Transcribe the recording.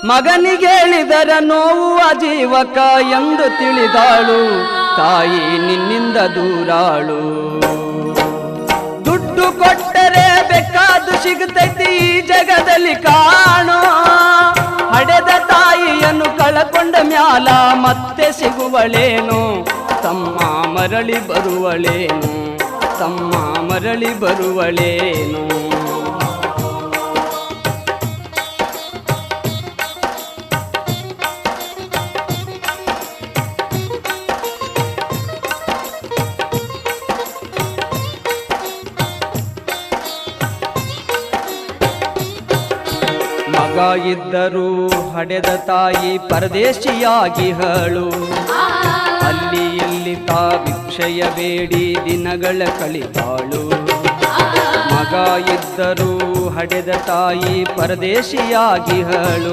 ಮಗನಿಗೇಳಿದರ ನೋವು ಅಜೀವಕ ಎಂದು ತಿಳಿದಾಳು ತಾಯಿ ನಿನ್ನಿಂದ ದೂರಾಳು. ದುಡ್ಡು ಕೊಟ್ಟರೆ ಬೇಕಾದು ಸಿಗುತ್ತೈತಿ ಈ ಜಗದಲ್ಲಿ ಕಾಣೋ, ಹಡೆದ ತಾಯಿಯನ್ನು ಕಳಕೊಂಡ ಮ್ಯಾಲ ಮತ್ತೆ ಸಿಗುವಳೇನು, ತಮ್ಮ ಮರಳಿ ಬರುವಳೇನು, ತಮ್ಮ ಮರಳಿ ಬರುವಳೇನು. ಮಗ ಇದ್ದರೂ ಹಡೆದ ತಾಯಿ ಪರದೇಶಿಯಾಗಿ ಹಳು, ಅಲ್ಲಿ ಇಲ್ಲಿ ತಾ ಭಿಕ್ಷೆಯ ಬೇಡಿ ದಿನಗಳ ಕಳಿತಾಳು. ಮಗ ಇದ್ದರೂ ಹಡೆದ ತಾಯಿ ಪರದೇಶಿಯಾಗಿ ಹಳು.